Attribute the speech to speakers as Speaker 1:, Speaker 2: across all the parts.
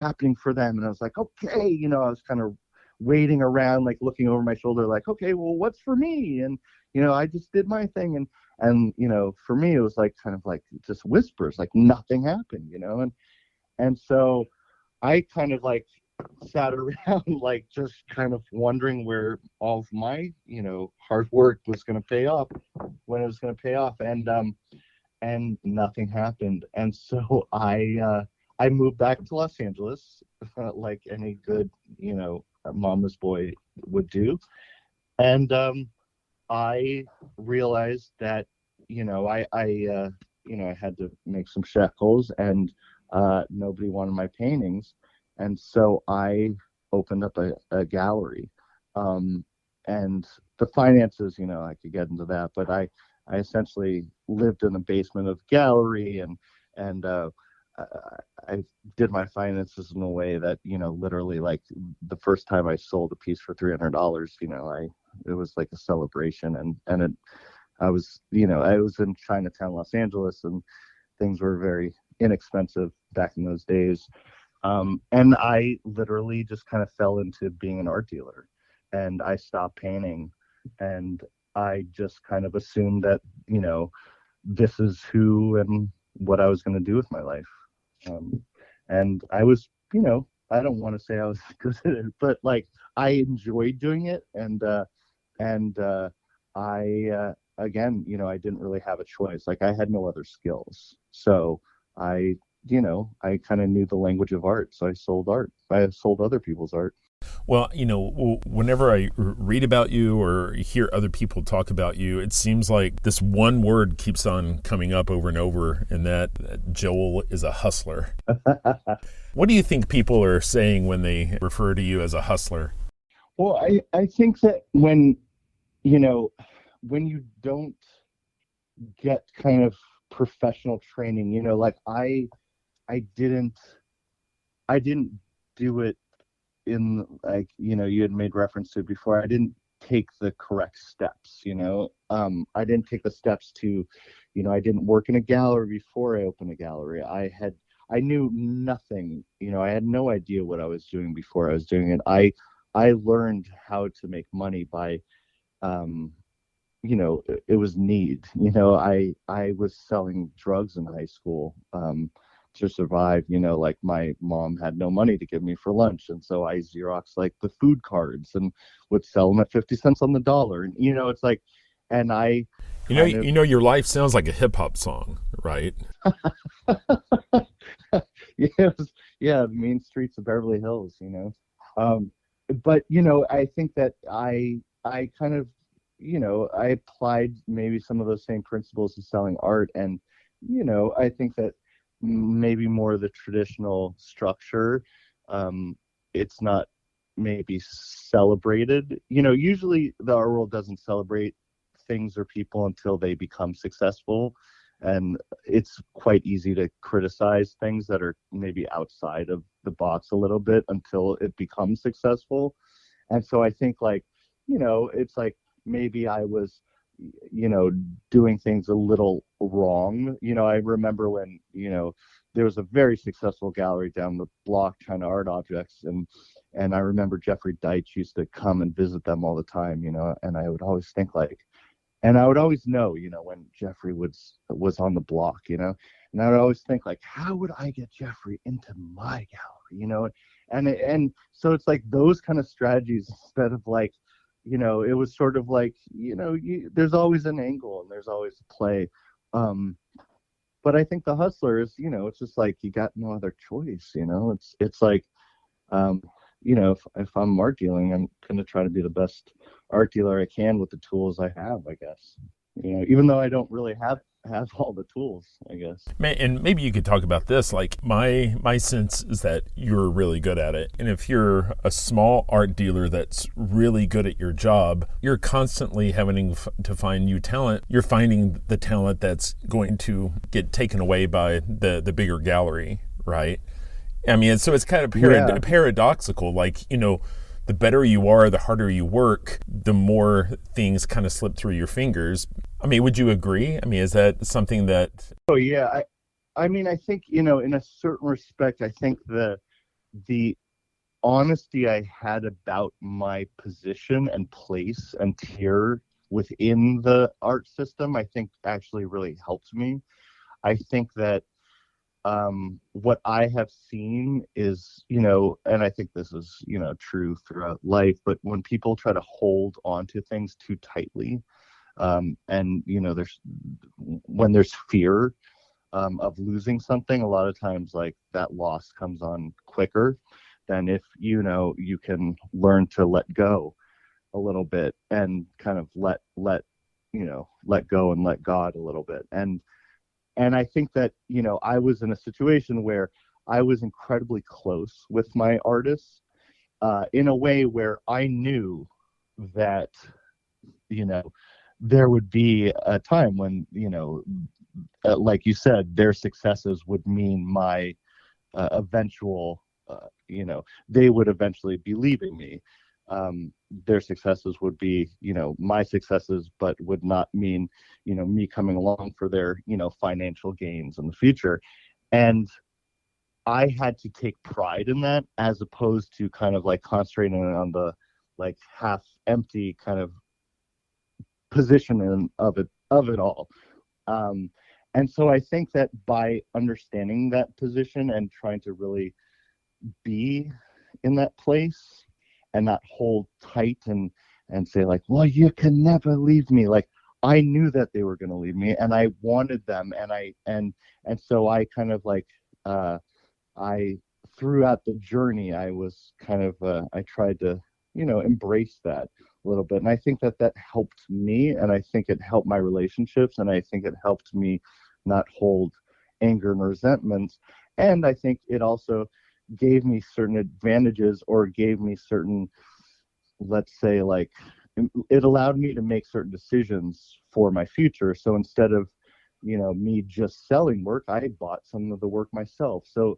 Speaker 1: happening for them. And I was like, okay, I was kind of waiting around, like looking over my shoulder, like, okay, well, what's for me? And, I just did my thing. And, for me, it was like kind of like just whispers, like nothing happened, and so I kind of like sat around, like just kind of wondering where all of my, hard work was going to pay off, when it was going to pay off. And nothing happened. And so I moved back to Los Angeles, like any good, mama's boy would do. And I realized that, I had to make some shekels, and nobody wanted my paintings. And so I opened up a gallery. And the finances, I could get into that, but I essentially lived in the basement of the gallery, and I did my finances in a way that, literally, like the first time I sold a piece for $300, it was like a celebration. And I was in Chinatown, Los Angeles, and things were very inexpensive back in those days. And I literally just kind of fell into being an art dealer, and I stopped painting, and I just kind of assumed that, this is who and what I was going to do with my life. And I was, I don't want to say I was good at it, but like I enjoyed doing it. And again, I didn't really have a choice. Like I had no other skills. So I kind of knew the language of art. So I sold art. I sold other people's art.
Speaker 2: Well, whenever I read about you or hear other people talk about you, it seems like this one word keeps on coming up over and over, and that Joel is a hustler. What do you think people are saying when they refer to you as a hustler?
Speaker 1: Well, I think that when you don't get kind of professional training, like I didn't do it in, like, you had made reference to it before. I didn't take the correct steps. I didn't take the steps to, I didn't work in a gallery before I opened a gallery. I knew nothing. I had no idea what I was doing before I was doing it. I learned how to make money by, it was need. I was selling drugs in high school to survive. Like my mom had no money to give me for lunch, and so I Xeroxed like the food cards and would sell them at 50 cents on the dollar. And it's like, and I
Speaker 2: your life sounds like a hip hop song, right?
Speaker 1: Yeah, the mean streets of Beverly Hills. But I think that I kind of, I applied maybe some of those same principles to selling art. And I think that maybe more of the traditional structure, it's not maybe celebrated. Usually the art world doesn't celebrate things or people until they become successful, and it's quite easy to criticize things that are maybe outside of the box a little bit until it becomes successful. And so I think, like, it's like maybe I was doing things a little wrong. I remember when, there was a very successful gallery down the block, China Art Objects, and I remember Jeffrey Deitch used to come and visit them all the time, and I would always think like, and I would always know, when Jeffrey was on the block, and I would always think like, how would I get Jeffrey into my gallery, and so it's like those kind of strategies, instead of like, it was sort of like, there's always an angle and there's always a play. But I think the hustler is, it's just like, you got no other choice, it's like, if I'm art dealing, I'm going to try to be the best art dealer I can with the tools I have, I guess, even though I don't really have all the tools, I guess.
Speaker 2: And maybe you could talk about this. Like my sense is that you're really good at it. And if you're a small art dealer that's really good at your job, you're constantly having to find new talent. You're finding the talent that's going to get taken away by the bigger gallery, right? I mean, so it's kind of paradoxical. Like, the better you are, the harder you work, the more things kind of slip through your fingers. I mean, would you agree? I mean, is that something that...
Speaker 1: Oh, yeah. I mean, I think, in a certain respect, I think the the honesty I had about my position and place and tier within the art system, I think actually really helped me. I think that what I have seen is, and I think this is, true throughout life, but when people try to hold on to things too tightly, and, when there's fear of losing something, a lot of times like that loss comes on quicker than if, you can learn to let go a little bit and kind of let go and let God a little bit. And I think that, I was in a situation where I was incredibly close with my artists, in a way where I knew that, you know, there would be a time when, like you said, their successes would mean my eventual, they would eventually be leaving me. Their successes would be, my successes, but would not mean, me coming along for their, financial gains in the future. And I had to take pride in that, as opposed to kind of like concentrating on the like half empty kind of position of it all. Um, and so I think that by understanding that position and trying to really be in that place and not hold tight and say like, well, you can never leave me. Like, I knew that they were going to leave me, and I wanted them, and so I kind of like, I throughout the journey, I was kind of I tried to, embrace that a little bit, and I think that that helped me, and I think it helped my relationships, and I think it helped me not hold anger and resentment, and I think it also gave me certain advantages, or gave me certain, let's say, like, it allowed me to make certain decisions for my future. So instead of, me just selling work, I bought some of the work myself. So,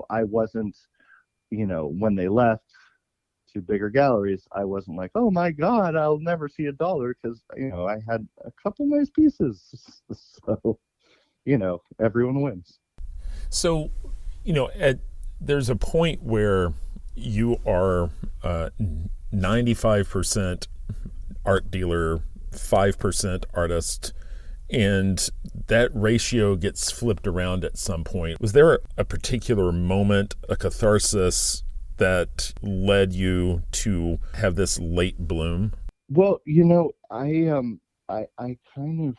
Speaker 1: I wasn't, when they left to bigger galleries, I wasn't like, oh my God, I'll never see $1, because, I had a couple nice pieces. So, everyone wins.
Speaker 2: So, there's a point where you are 95% art dealer, 5% artist, and that ratio gets flipped around at some point. Was there a particular moment, a catharsis, that led you to have this late bloom?
Speaker 1: Well, I kind of,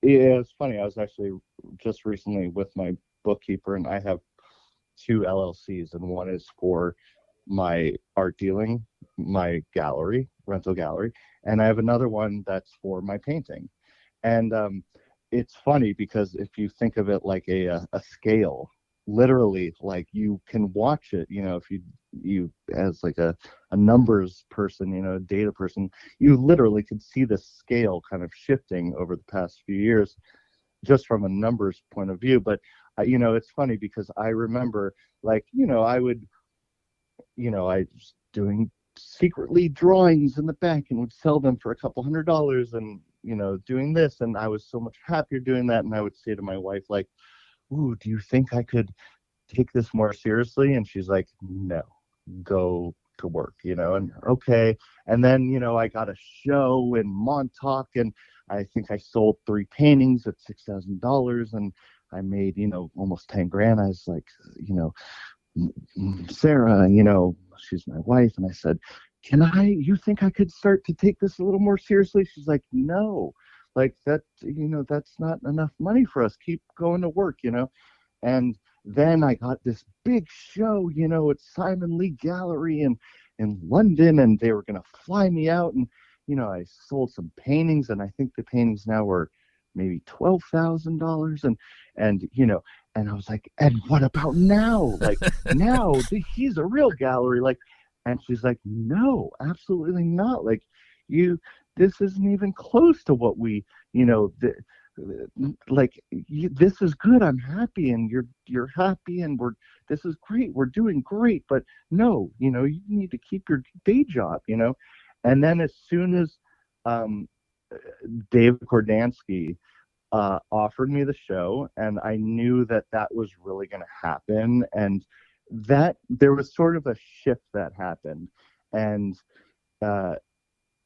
Speaker 1: yeah, it's funny. I was actually just recently with my bookkeeper, and I have two LLCs, and one is for my art dealing, my gallery, rental gallery, and I have another one that's for my painting. And it's funny because if you think of it like a scale, literally, like you can watch it, if you as like a numbers person, a data person, you literally could see the scale kind of shifting over the past few years, just from a numbers point of view. But it's funny because I remember, like, I would, I was doing secretly drawings in the back and would sell them for a couple $100, and doing this, and I was so much happier doing that. And I would say to my wife, like, ooh, do you think I could take this more seriously? And she's like, no, go to work, and okay. And then, I got a show in Montauk, and I think I sold 3 paintings at $6,000, and I made, almost 10 grand. I was like, Sarah, she's my wife, and I said, you think I could start to take this a little more seriously? She's like, no, like that, that's not enough money for us. Keep going to work, And then I got this big show, at Simon Lee Gallery in London, and they were going to fly me out. And, I sold some paintings, and I think the paintings now were maybe $12,000. And I was like, and what about now? Like, now he's a real gallery. Like, and she's like, no, absolutely not. Like, this isn't even close to what we, this is good. I'm happy, and you're happy, and this is great. We're doing great, but no, you need to keep your day job, And then as soon as David Kordansky offered me the show, and I knew that that was really going to happen, and that there was sort of a shift that happened, and uh,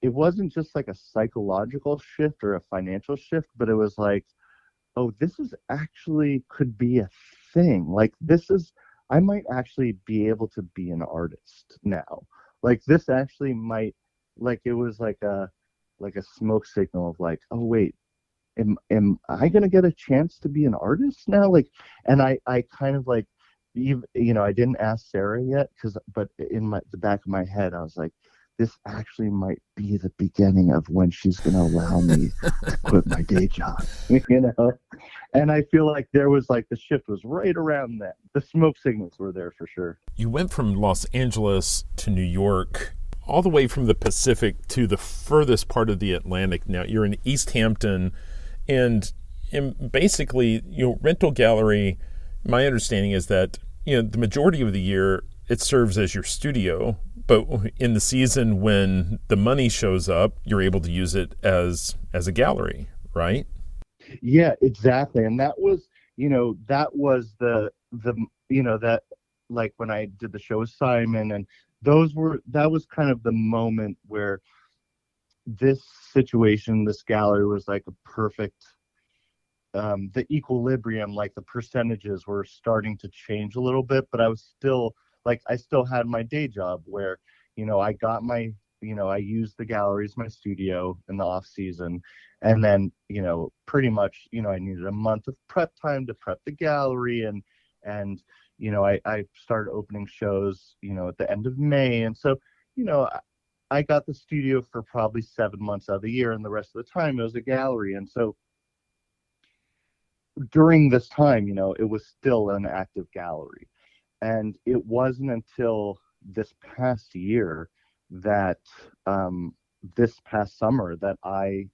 Speaker 1: it wasn't just like a psychological shift or a financial shift, but it was like, oh, this is actually could be a thing. Like this is, I might actually be able to be an artist now. Like this actually might, like it was like a smoke signal of like, oh wait, am I gonna get a chance to be an artist now? Like, and I kind of like, I didn't ask Sarah yet, but in the back of my head, I was like, this actually might be the beginning of when she's gonna allow me to quit my day job, you know. And I feel like there was like the shift was right around then. The smoke signals were there for sure.
Speaker 2: You went from Los Angeles to New York, all the way from the Pacific to the furthest part of the Atlantic. Now you're in East-hampton, and basically, rental gallery. My understanding is that the majority of the year it serves as your studio, but in the season when the money shows up, you're able to use it as a gallery, right?
Speaker 1: Yeah, exactly. And that was that like when I did the show with Simon, and that was kind of the moment where this situation, this gallery was like a perfect, the equilibrium, like the percentages were starting to change a little bit, but I was still like, I still had my day job where, I got I used the gallery as my studio in the off season. And then, pretty much, I needed a month of prep time to prep the gallery. And, I started opening shows, at the end of May. And so, I got the studio for probably 7 months out of the year, and the rest of the time it was a gallery. And so during this time, it was still an active gallery. And it wasn't until this past year that this past summer that it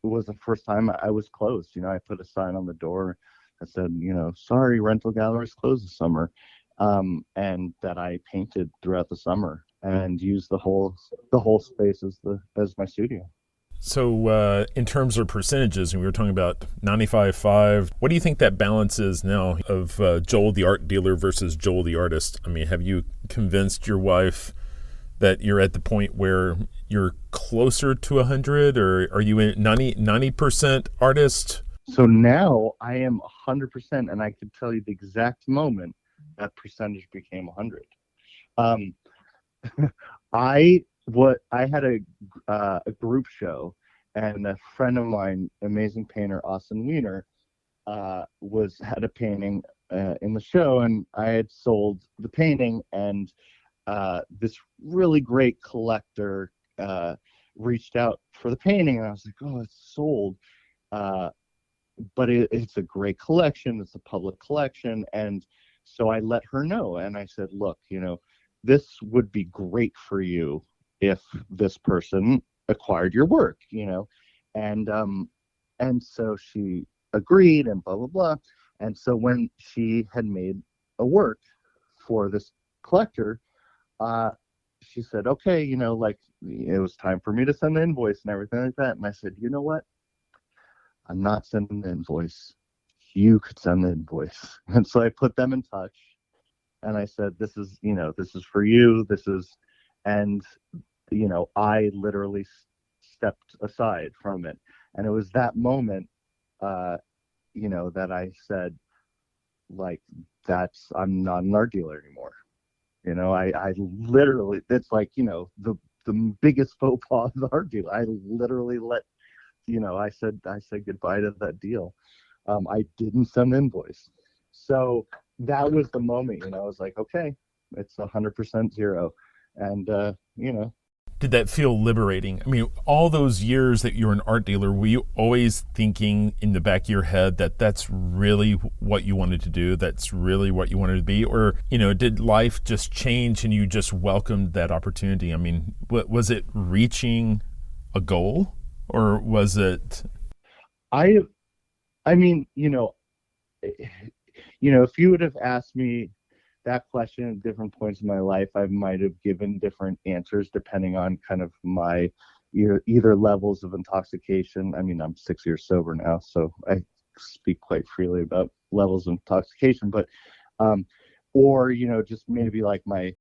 Speaker 1: was the first time I was closed. I put a sign on the door that said, sorry, rental galleries closed this summer. And that I painted throughout the summer and used the whole space as my studio.
Speaker 2: So in terms of percentages, and we were talking about 95.5, what do you think that balance is now of Joel the art dealer versus Joel the artist? I mean, have you convinced your wife that you're at the point where you're closer to 100, or are you in 90% artist?
Speaker 1: So now I am 100%, and I could tell you the exact moment that percentage became 100. I had a group show, and a friend of mine, amazing painter Austin Wiener, had a painting in the show, and I had sold the painting, and this really great collector reached out for the painting, and I was like, oh, it's sold, but it's a great collection, it's a public collection. And so I let her know, and I said, look, this would be great for you if this person acquired your work, and so she agreed, and blah blah blah. And so when she had made a work for this collector, she said, okay, like it was time for me to send the invoice and everything like that. And I said, you know what? I'm not sending the invoice. You could send the invoice. And so I put them in touch, and I said, this is for you. And I literally stepped aside from it. And it was that moment, that I said, like, I'm not an art dealer anymore. I literally, it's like, the biggest faux pas of the art dealer. I literally I said goodbye to that deal. I didn't send the invoice. So that was the moment, I was like, okay, it's 100% zero. And,
Speaker 2: Did that feel liberating? I mean, all those years that you were an art dealer, were you always thinking in the back of your head that that's really what you wanted to do? That's really what you wanted to be? Or, did life just change and you just welcomed that opportunity? I mean, was it reaching a goal, or was it?
Speaker 1: I mean, if you would have asked me that question at different points in my life, I might have given different answers depending on kind of my either levels of intoxication. I mean, I'm 6 years sober now, so I speak quite freely about levels of intoxication, but or, you know, just maybe like my